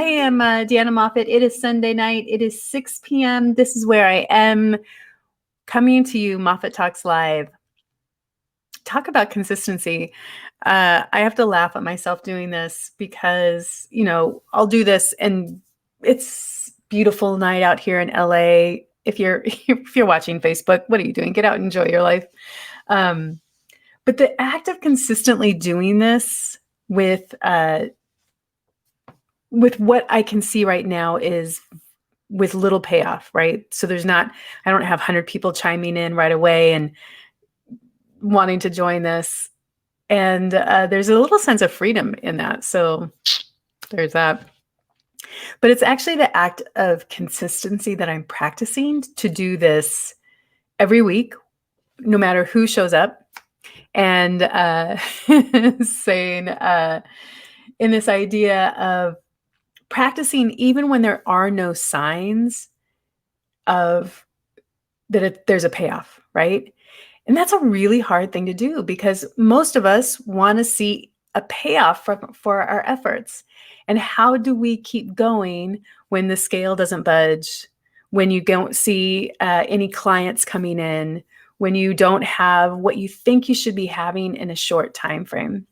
am Deanna Moffitt. It is Sunday night. It is 6 p.m. This is where I am coming to you, Moffitt Talks Live. Talk about consistency. I have to laugh at myself doing this because, I'll do this and it's beautiful night out here in LA. If you're watching Facebook, what are you doing? Get out and enjoy your life. But the act of consistently doing this with what I can see right now is with little payoff, right? So I don't have 100 people chiming in right away and wanting to join this. And there's a little sense of freedom in that. So there's that. But it's actually the act of consistency that I'm practicing to do this every week, no matter who shows up. And saying in this idea of practicing even when there are no signs of that there's a payoff, right? And that's a really hard thing to do because most of us want to see a payoff for our efforts. And how do we keep going when the scale doesn't budge, when you don't see any clients coming in, when you don't have what you think you should be having in a short time frame?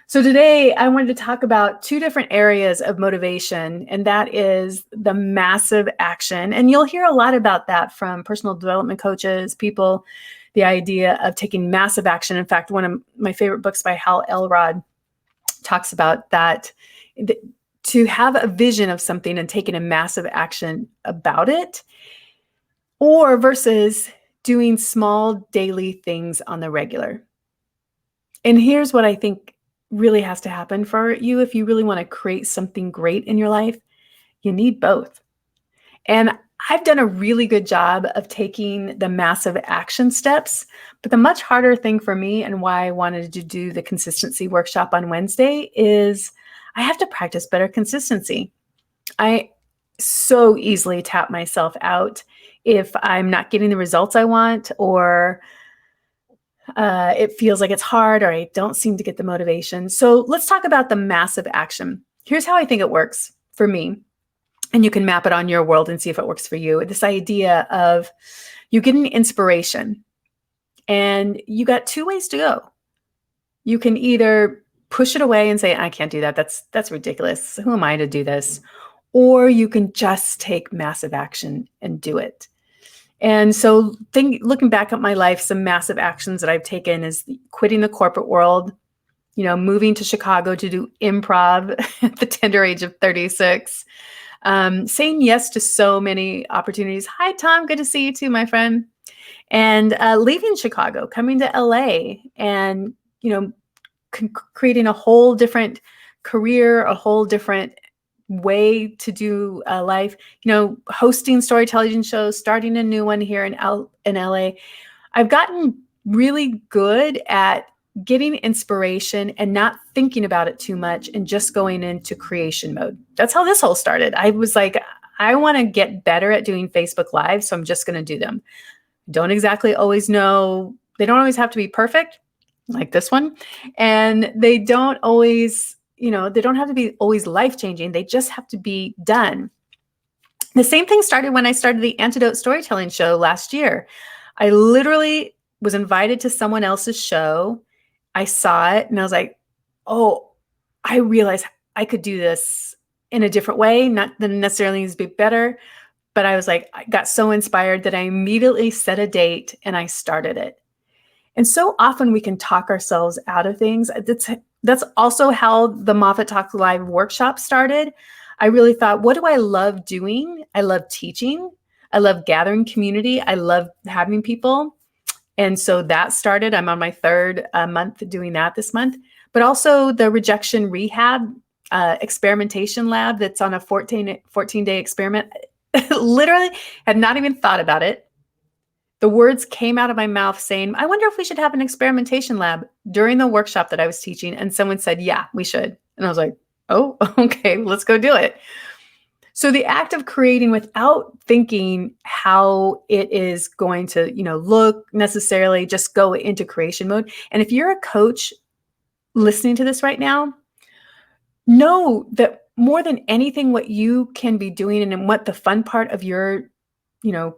So today I wanted to talk about two different areas of motivation, and that is the massive action. And you'll hear a lot about that from personal development coaches, people, the idea of taking massive action. In fact, one of my favorite books by Hal Elrod talks about that, to have a vision of something and taking a massive action about it, or versus doing small daily things on the regular. And here's what I think really has to happen for you if you really want to create something great in your life. You need both. And I've done a really good job of taking the massive action steps, but the much harder thing for me and why I wanted to do the consistency workshop on Wednesday is I have to practice better consistency. I so easily tap myself out if I'm not getting the results I want, or it feels like it's hard, or I don't seem to get the motivation. So let's talk about the massive action. Here's how I think it works for me. And you can map it on your world and see if it works for you. This idea of you get an inspiration and you got two ways to go. You can either push it away and say, I can't do that. That's ridiculous. Who am I to do this? Or you can just take massive action and do it. And so looking back at my life, some massive actions that I've taken is quitting the corporate world, moving to Chicago to do improv at the tender age of 36, saying yes to so many opportunities. Hi, Tom. Good to see you too, my friend. And leaving Chicago, coming to LA and, creating a whole different career, a whole different way to do life, hosting story television shows, starting a new one here in LA. I've gotten really good at getting inspiration and not thinking about it too much and just going into creation mode. That's how this whole started. I was like, I want to get better at doing Facebook Live, so I'm just going to do them. Don't exactly always know. They don't always have to be perfect, like this one. And they don't always, they don't have to be always life-changing. They just have to be done. The same thing started when I started the Antidote Storytelling Show last year. I literally was invited to someone else's show. I saw it and I was like, oh, I realized I could do this in a different way, not that it necessarily needs to be better, but I was like, I got so inspired that I immediately set a date and I started it. And so often we can talk ourselves out of things. That's also how the Moffitt Talks Live workshop started. I really thought, what do I love doing? I love teaching. I love gathering community. I love having people. And so that started. I'm on my third month doing that this month. But also the rejection rehab experimentation lab that's on a 14-day experiment. Literally had not even thought about it. The words came out of my mouth saying, I wonder if we should have an experimentation lab during the workshop that I was teaching. And someone said, yeah, we should. And I was like, oh, okay, let's go do it. So the act of creating without thinking how it is going to, look necessarily, just go into creation mode. And if you're a coach listening to this right now, know that more than anything, what you can be doing and what the fun part of your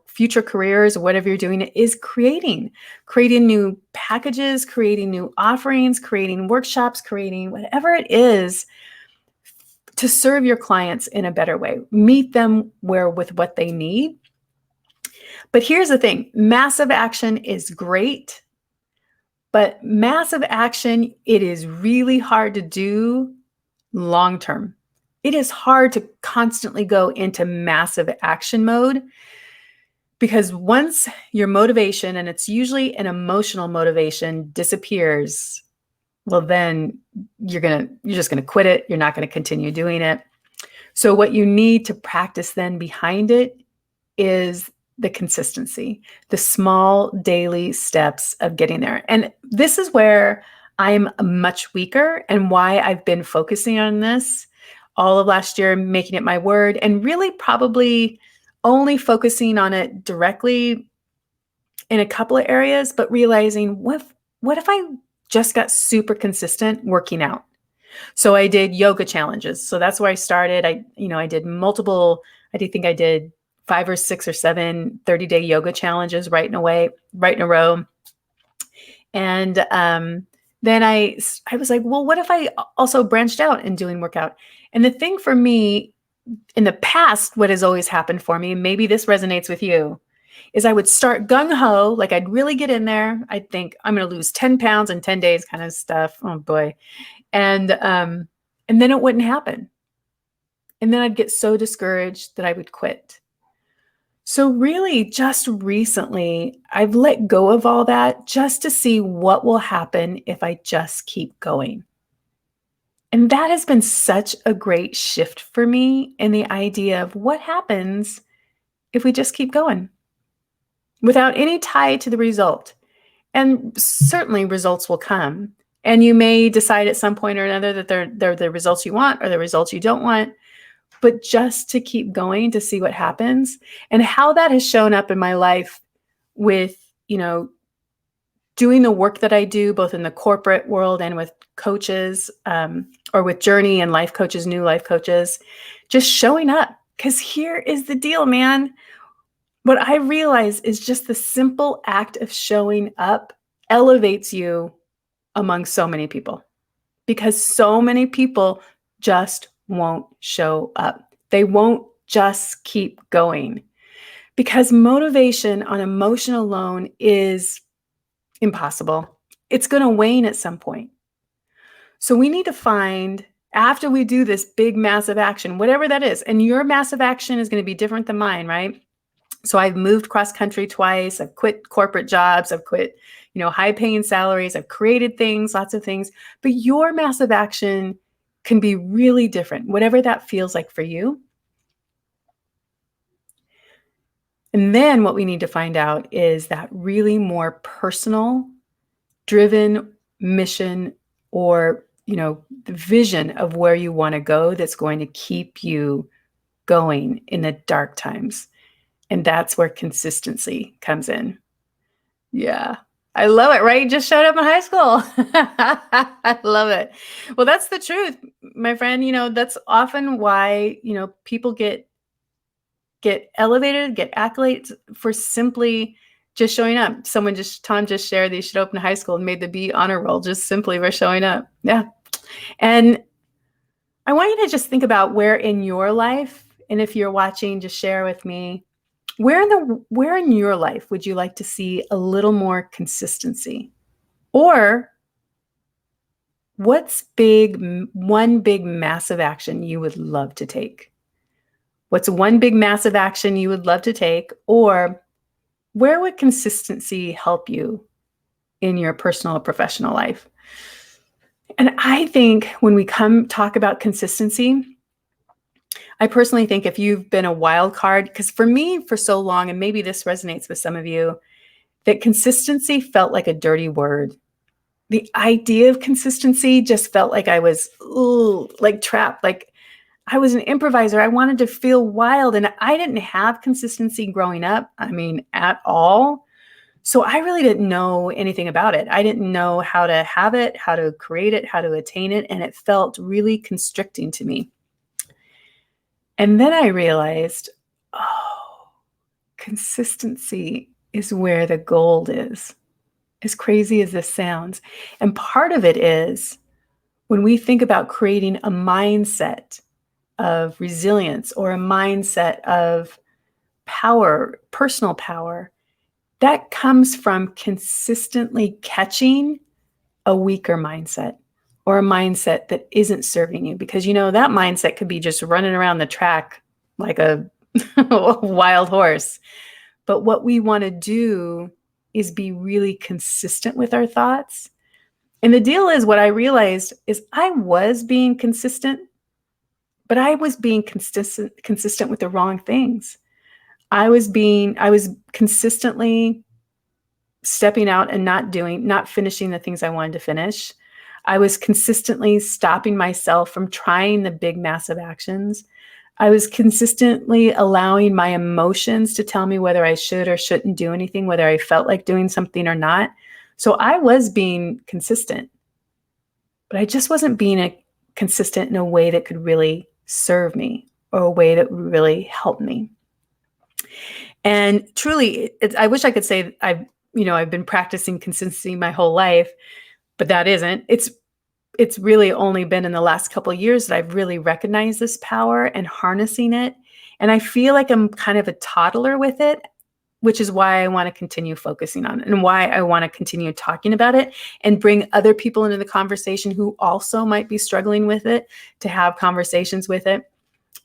future careers or whatever you're doing is creating new packages, creating new offerings, creating workshops, creating whatever it is to serve your clients in a better way, meet them with what they need. But here's the thing, massive action is great, but massive action, it is really hard to do long-term. It is hard to constantly go into massive action mode because once your motivation, and it's usually an emotional motivation, disappears, well, then you're just going to quit it. You're not going to continue doing it. So what you need to practice then behind it is the consistency, the small daily steps of getting there. And this is where I'm much weaker and why I've been focusing on this all of last year, making it my word, and really probably only focusing on it directly in a couple of areas, but realizing what if I just got super consistent working out? So I did yoga challenges. So that's where I started. I did multiple, I think I did 5 or 6 or 7 30-day yoga challenges right in a row. And then I was like, well, what if I also branched out in doing workout? And the thing for me in the past, what has always happened for me, and maybe this resonates with you, is I would start gung-ho, like I'd really get in there. I'd think I'm going to lose 10 pounds in 10 days kind of stuff. Oh boy. And then it wouldn't happen. And then I'd get so discouraged that I would quit. So really just recently, I've let go of all that just to see what will happen if I just keep going. And that has been such a great shift for me in the idea of what happens if we just keep going without any tie to the result. And certainly results will come. And you may decide at some point or another that they're the results you want or the results you don't want, but just to keep going to see what happens. And how that has shown up in my life with, doing the work that I do, both in the corporate world and with coaches, or with Journey and life coaches, new life coaches, just showing up. Because here is the deal, man. What I realize is just the simple act of showing up elevates you among so many people, because so many people just won't show up. They won't just keep going because motivation on emotion alone is impossible. It's going to wane at some point. So we need to find, after we do this big, massive action, whatever that is, and your massive action is going to be different than mine, right? So I've moved cross country twice. I've quit corporate jobs. I've quit, high paying salaries. I've created things, lots of things, but your massive action can be really different, whatever that feels like for you. And then what we need to find out is that really more personal driven mission, or, the vision of where you want to go that's going to keep you going in the dark times. And that's where consistency comes in. Yeah. I love it, right? Just showed up in high school. I love it. Well, that's the truth, my friend. That's often why, people get elevated, get accolades for simply just showing up. Tom just shared that he showed up in high school and made the B honor roll just simply by showing up. Yeah. And I want you to just think about where in your life, and if you're watching, just share with me, where in your life would you like to see a little more consistency? Or what's one big massive action you would love to take? What's one big massive action you would love to take? Or where would consistency help you in your personal or professional life? And I think when we talk about consistency, I personally think if you've been a wild card, because for me, for so long, and maybe this resonates with some of you, that consistency felt like a dirty word. The idea of consistency just felt like I was like trapped, like I was an improviser. I wanted to feel wild, and I didn't have consistency growing up. I mean, at all. So I really didn't know anything about it. I didn't know how to have it, how to create it, how to attain it. And it felt really constricting to me. And then I realized, oh, consistency is where the gold is, as crazy as this sounds. And part of it is when we think about creating a mindset of resilience or a mindset of power, personal power, that comes from consistently catching a weaker mindset or a mindset that isn't serving you. Because, that mindset could be just running around the track like a wild horse. But what we want to do is be really consistent with our thoughts. And the deal is, what I realized is I was being consistent, but I was being consistent with the wrong things. I was consistently stepping out and not finishing the things I wanted to finish. I was consistently stopping myself from trying the big, massive actions. I was consistently allowing my emotions to tell me whether I should or shouldn't do anything, whether I felt like doing something or not. So I was being consistent, but I just wasn't being consistent in a way that could really serve me or a way that would really help me. And truly, I wish I could say I've been practicing consistency my whole life, but that isn't. It's really only been in the last couple of years that I've really recognized this power and harnessing it. And I feel like I'm kind of a toddler with it, which is why I want to continue focusing on it and why I want to continue talking about it and bring other people into the conversation who also might be struggling with it, to have conversations with it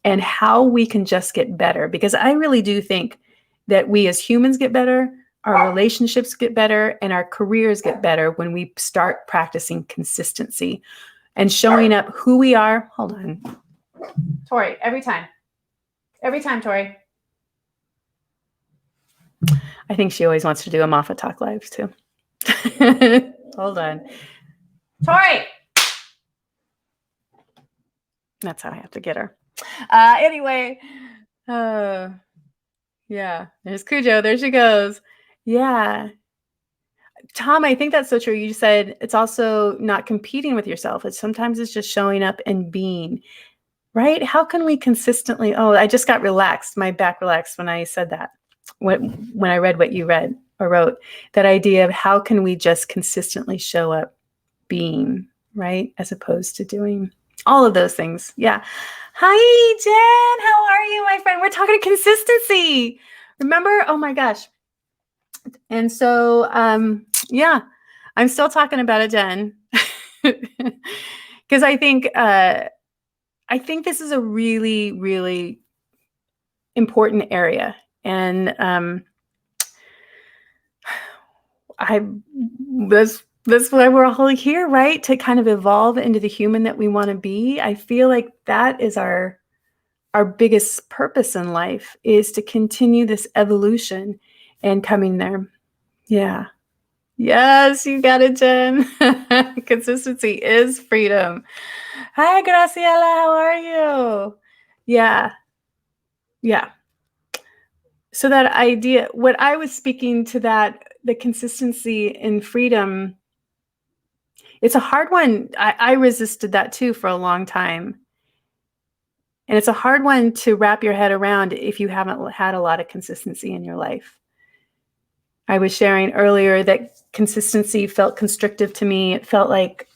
and how we can just get better. Because I really do think that we as humans get better, our relationships get better, and our careers get better when we start practicing consistency and showing up who we are. Hold on. Tori, every time, Tori. I think she always wants to do a Moffitt Talk live too. Hold on. Tori! That's how I have to get her. Anyway. Yeah, there's Cujo. There she goes. Yeah. Tom, I think that's so true. You said it's also not competing with yourself. Sometimes it's just showing up and being, right? How can we consistently, I just got relaxed. My back relaxed when I said that. When I read what you read or wrote, that idea of how can we just consistently show up being, right? As opposed to doing all of those things. Yeah. Hi, Jen. How are you, my friend? We're talking consistency. Remember? Oh my gosh. And so, yeah, I'm still talking about it, Jen, because I think this is a really, really important area. And that's why we're all here, right? To kind of evolve into the human that we want to be. I feel like that is our biggest purpose in life, is to continue this evolution and coming there. Yeah. Yes, you got it, Jen. Consistency is freedom. Hi, Graciela. How are you? Yeah. Yeah. So that idea, what I was speaking to, that the consistency and freedom, it's a hard one. I resisted that too for a long time. And it's a hard one to wrap your head around if you haven't had a lot of consistency in your life. I was sharing earlier that consistency felt constrictive to me. It felt like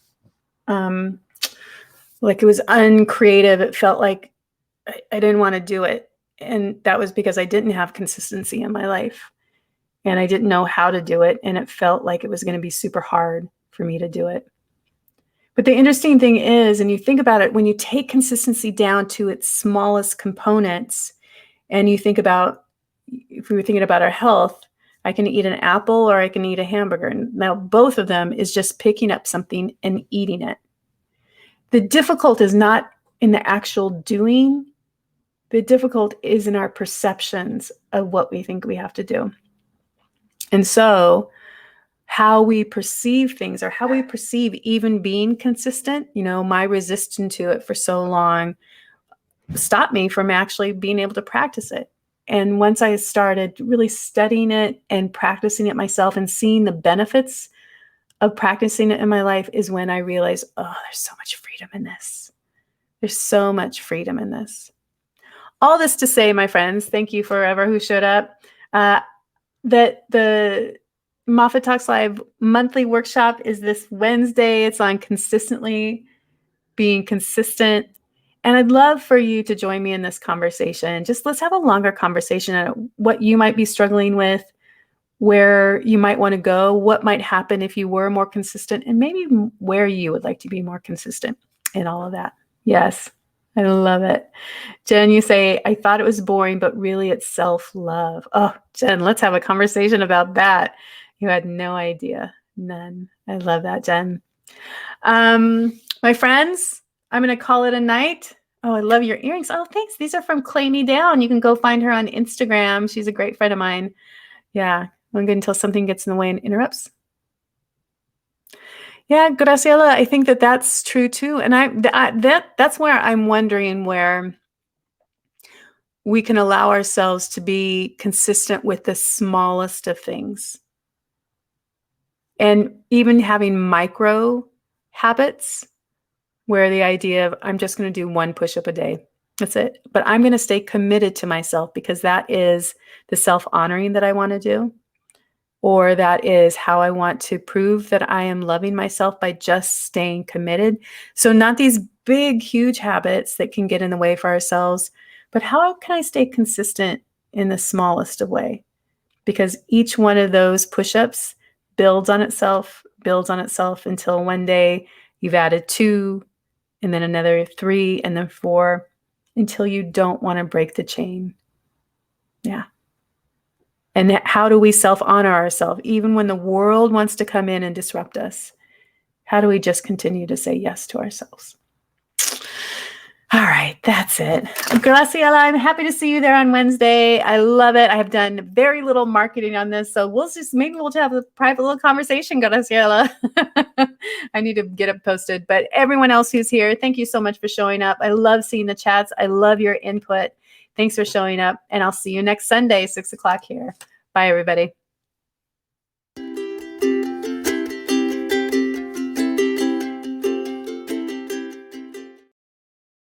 it was uncreative. It felt like I didn't want to do it. And that was because I didn't have consistency in my life and I didn't know how to do it. And it felt like it was going to be super hard for me to do it. But the interesting thing is, and you think about it, when you take consistency down to its smallest components, and you think about, if we were thinking about our health, I can eat an apple or I can eat a hamburger. Now, both of them is just picking up something and eating it. The difficult is not in the actual doing. The difficult is in our perceptions of what we think we have to do. And so how we perceive things, or how we perceive even being consistent, my resistance to it for so long stopped me from actually being able to practice it. And once I started really studying it and practicing it myself and seeing the benefits of practicing it in my life, is when I realized, there's so much freedom in this. There's so much freedom in this. all this to say, my friends, thank you forever who showed up, that the Moffitt Talks Live monthly workshop is this Wednesday. It's on consistently being consistent. And I'd love for you to join me in this conversation. Just let's have a longer conversation on what you might be struggling with, where you might want to go, what might happen if you were more consistent, and maybe where you would like to be more consistent in all of that. Yes, I love it. Jen, you say, I thought it was boring, but really it's self-love. Oh, Jen, let's have a conversation about that. You had no idea. None. I love that, Jen. My friends, I'm going to call it a night. Oh, I love your earrings. Oh, thanks. These are from Clay Me Down. You can go find her on Instagram. She's a great friend of mine. Yeah. I'm good until something gets in the way and interrupts. Yeah, Graciela, I think that that's true too. And that's where I'm wondering where we can allow ourselves to be consistent with the smallest of things. And even having micro habits where the idea of I'm just going to do one push-up a day. That's it. But I'm going to stay committed to myself because that is the self-honoring that I want to do. Or that is how I want to prove that I am loving myself by just staying committed. So not these big, huge habits that can get in the way for ourselves, but how can I stay consistent in the smallest of way? Because each one of those push-ups builds on itself until one day you've added 2, and then another 3, and then 4, until you don't want to break the chain. Yeah. And how do we self-honor ourselves, even when the world wants to come in and disrupt us? How do we just continue to say yes to ourselves? All right, that's it. Graciela, I'm happy to see you there on Wednesday. I love it. I have done very little marketing on this, so maybe we'll have a private little conversation, Graciela. I need to get it posted. But everyone else who's here, thank you so much for showing up. I love seeing the chats. I love your input. Thanks for showing up, and I'll see you next Sunday, 6 o'clock here. Bye, everybody.